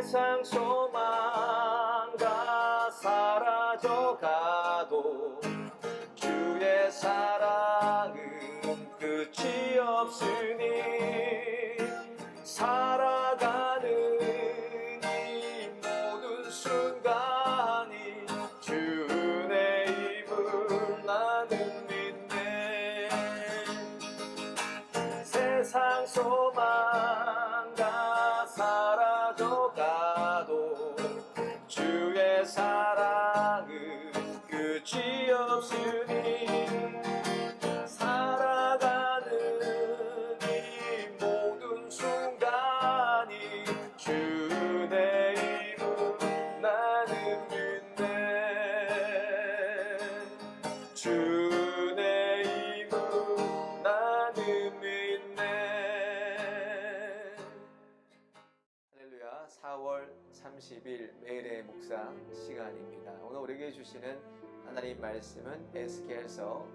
세상 소망과 사라져가도 주의 사랑은 끝이 없으니 살아가는 이 모든 순간이 주의 힘을 나는 믿네. 세상 소망과 사라져가도 주의 사랑은 끝이 없으니 살아가는 이 모든 순간이 주의 힘을 나는 믿네. 주의 힘을 나는 믿네. 할렐루야. 4월 30일 매일의 묵상 시간입니다. 오늘 우리에게 주시는 하나님 말씀은 에스겔서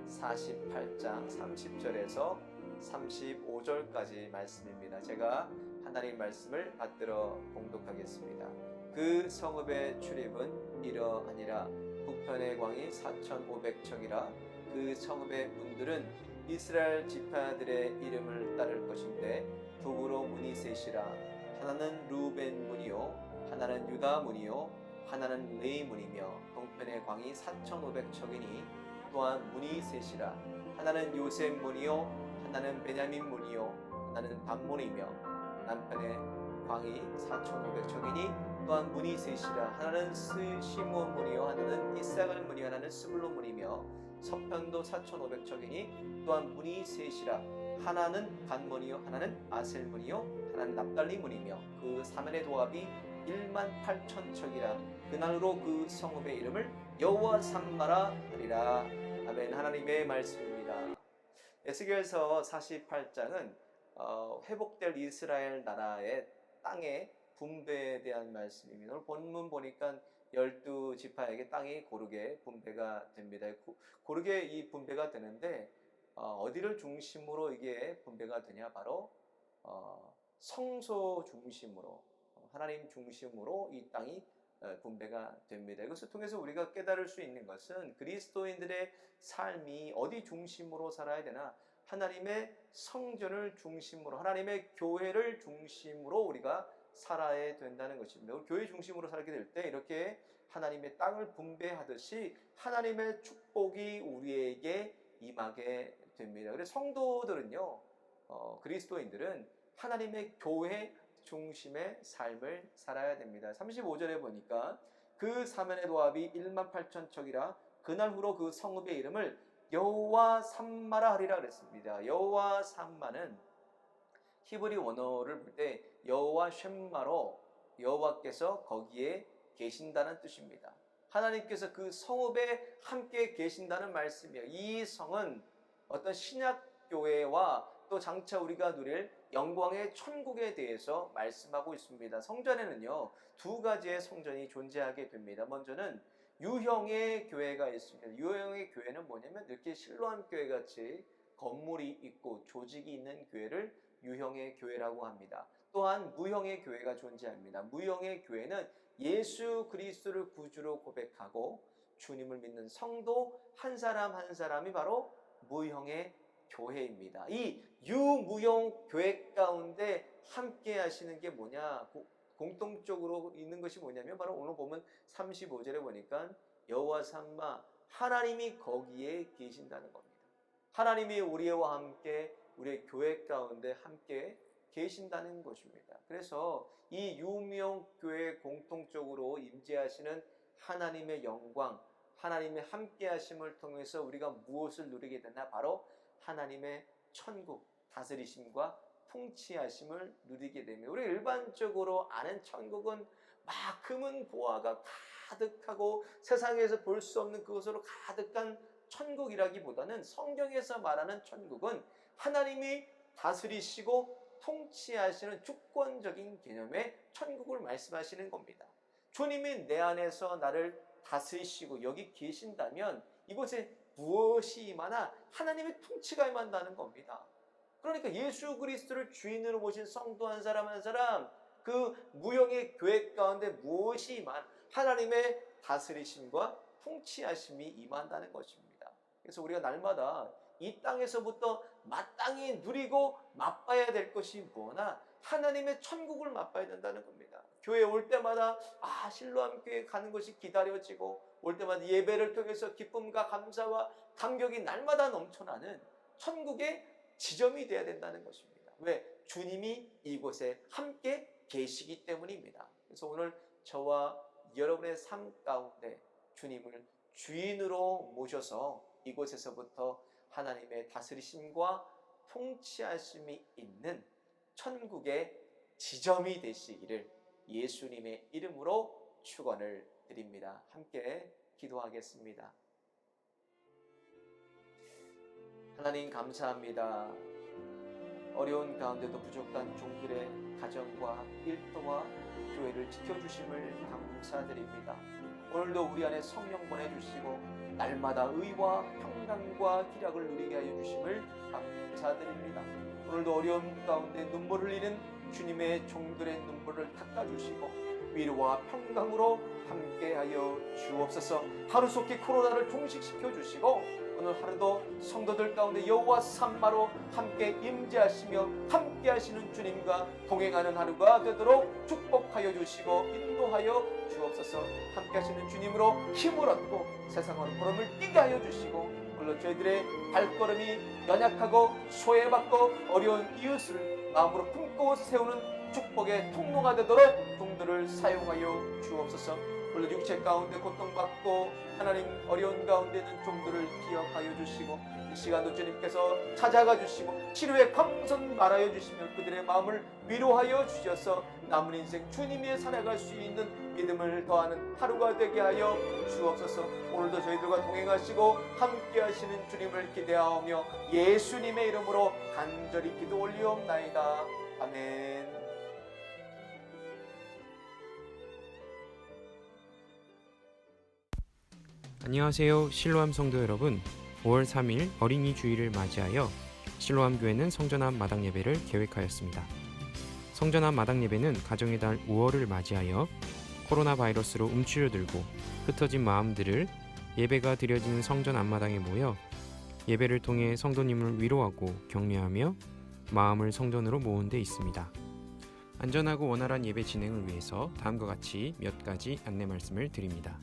48장 30절에서 35절까지 말씀입니다. 제가 하나님 말씀을 받들어 봉독하겠습니다. 그 성읍의 출입은 이러하니라. 북편의 광이 4,500척이라. 그 성읍의 문들은 이스라엘 지파들의 이름을 따를 것인데 북으로 문이 셋이라. 하나는 루벤 문이요, 하나는 유다 문이요, 하나는 레위 문이며 동편의 광이 4,500척이니 또한 문이 셋이라. 하나는 요셉 문이요, 하나는 베냐민 문이요, 하나는 단 문이며 남편의 광이 4,500척이니 또한 문이 셋이라. 하나는 시므온 문이요, 하나는 이사갈 문이요, 하나는 스불론 문이며 서편도 4,500척이니 또한 문이 셋이라. 하나는 간 문이요, 하나는 아셀 문이요, 하나는 납달리 문이며 그 사면의 도합이 18,000척이라. 그날로 그 성읍의 이름을 여호와 삼마라 하리라. 아멘. 하나님의 말씀입니다. 에스겔서 48장은 회복될 이스라엘 나라의 땅의 분배에 대한 말씀입니다. 오늘 본문 보니까 12지파에게 땅이 고르게 분배가 됩니다. 고르게 이 분배가 되는데 어디를 중심으로 이게 분배가 되냐? 바로 성소 중심으로, 하나님 중심으로 이 땅이 분배가 됩니다. 이것을 통해서 우리가 깨달을 수 있는 것은 그리스도인들의 삶이 어디 중심으로 살아야 되나? 하나님의 성전을 중심으로, 하나님의 교회를 중심으로 우리가 살아야 된다는 것입니다. 우리 교회 중심으로 살게 될 때 이렇게 하나님의 땅을 분배하듯이 하나님의 축복이 우리에게 임하게 됩니다. 그래서 성도들은요, 그리스도인들은 하나님의 교회 중심의 삶을 살아야 됩니다. 35절에 보니까 그 사면의 도합이 18,000척이라. 그날 후로 그 성읍의 이름을 여호와 삼마라 하리라 그랬습니다. 여호와 삼마는 히브리 원어를 볼 때 여호와 쉔마로 여호와께서 거기에 계신다는 뜻입니다. 하나님께서 그 성읍에 함께 계신다는 말씀이에요. 이 성은 어떤 신약교회와 또 장차 우리가 누릴 영광의 천국에 대해서 말씀하고 있습니다. 성전에는요, 두 가지의 성전이 존재하게 됩니다. 먼저는 유형의 교회가 있습니다. 유형의 교회는 뭐냐면 이렇게 실로암 교회 같이 건물이 있고 조직이 있는 교회를 유형의 교회라고 합니다. 또한 무형의 교회가 존재합니다. 무형의 교회는 예수 그리스도를 구주로 고백하고 주님을 믿는 성도 한 사람 한 사람이 바로 무형의 교회입니다. 이 유무형 교회 가운데 함께 하시는 게 뭐냐? 공통적으로 있는 것이 뭐냐면 바로 오늘 보면 35절에 보니까 여호와 삼마, 하나님이 거기에 계신다는 겁니다. 하나님이 우리와 함께 우리의 교회 가운데 함께 계신다는 것입니다. 그래서 이 유무형 교회에 공통적으로 임재하시는 하나님의 영광, 하나님의 함께 하심을 통해서 우리가 무엇을 누리게 되나? 바로 하나님의 천국, 다스리심과 통치하심을 누리게 됩니다. 우리 일반적으로 아는 천국은 막 금은 보화가 가득하고 세상에서 볼 수 없는 그것으로 가득한 천국이라기보다는 성경에서 말하는 천국은 하나님이 다스리시고 통치하시는 주권적인 개념의 천국을 말씀하시는 겁니다. 주님이 내 안에서 나를 다스리시고 여기 계신다면 이곳에 무엇이 임하나? 하나님의 통치가 임한다는 겁니다. 그러니까 예수 그리스도를 주인으로 모신 성도 한 사람 한 사람, 그 무형의 계획 가운데 무엇이 임한 하나님의 다스리심과 통치하심이 임한다는 것입니다. 그래서 우리가 날마다 이 땅에서부터 마땅히 누리고 맛봐야 될 것이 뭐나 하나님의 천국을 맛봐야 된다는 겁니다. 교회에 올 때마다 실로암 교회 가는 것이 기다려지고 올 때마다 예배를 통해서 기쁨과 감사와 감격이 날마다 넘쳐나는 천국의 지점이 되어야 된다는 것입니다. 왜? 주님이 이곳에 함께 계시기 때문입니다. 그래서 오늘 저와 여러분의 삶 가운데 주님을 주인으로 모셔서 이곳에서부터 하나님의 다스리심과 통치하심이 있는 천국의 지점이 되시기를 예수님의 이름으로 축원을 드립니다. 함께 기도하겠습니다. 하나님 감사합니다. 어려운 가운데도 부족한 종들의 가정과 일터와 교회를 지켜주심을 감사드립니다. 오늘도 우리 안에 성령 보내주시고 날마다 의와 평강과 기락을 누리게 하여 주심을 감사드립니다. 오늘도 어려운 가운데 눈물을 흘리는 주님의 종들의 눈물을 닦아주시고 위로와 평강으로 함께하여 주옵소서. 하루속히 코로나를 종식시켜 주시고 오늘 하루도 성도들 가운데 여호와 삼마로 함께 임재하시며 함께하시는 주님과 동행하는 하루가 되도록 축복하여 주시고 인도하여 주옵소서. 함께하시는 주님으로 힘을 얻고 세상으로 걸음을 뛰게 하여 주시고 물론 저희들의 발걸음이 연약하고 소외받고 어려운 이웃을 마음으로 품고 세우는 축복의 통로가 되도록 종들을 사용하여 주옵소서. 물론 육체 가운데 고통받고 하나님 어려운 가운데 있는 종들을 기억하여 주시고 이 시간도 주님께서 찾아가 주시고 치료의 강선 말하여 주시며 그들의 마음을 위로하여 주셔서 남은 인생 주님이 살아갈 수 있는 믿음을 더하는 하루가 되게 하여 주옵소서. 오늘도 저희들과 동행하시고 함께 하시는 주님을 기대하오며 예수님의 이름으로 간절히 기도 올리옵나이다. 아멘. 안녕하세요. 실로암 성도 여러분. 5월 3일 어린이 주일을 맞이하여 실로암 교회는 성전 앞 마당 예배를 계획하였습니다. 성전 앞 마당 예배는 가정의 달 5월을 맞이하여 코로나 바이러스로 움츠려들고 흩어진 마음들을 예배가 드려지는 성전 앞마당에 모여 예배를 통해 성도님을 위로하고 격려하며 마음을 성전으로 모은 데 있습니다. 안전하고 원활한 예배 진행을 위해서 다음과 같이 몇 가지 안내 말씀을 드립니다.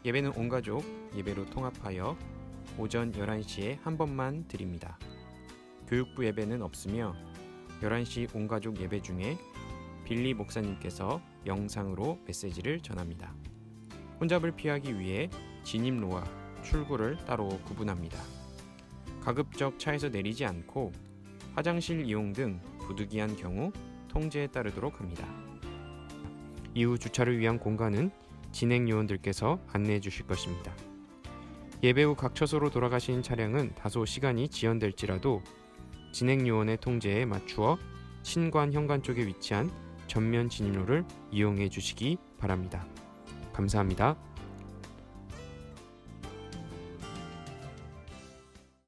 예배는 온 가족 예배로 통합하여 오전 11시에 한 번만 드립니다. 교육부 예배는 없으며 11시 온 가족 예배 중에 빌리 목사님께서 영상으로 메시지를 전합니다. 혼잡을 피하기 위해 진입로와 출구를 따로 구분합니다. 가급적 차에서 내리지 않고 화장실 이용 등 부득이한 경우 통제에 따르도록 합니다. 이후 주차를 위한 공간은 진행 요원들께서 안내해 주실 것입니다. 예배 후 각 처소로 돌아가신 차량은 다소 시간이 지연될지라도 진행 요원의 통제에 맞추어 신관 현관 쪽에 위치한 전면 진입로를 이용해 주시기 바랍니다. 감사합니다.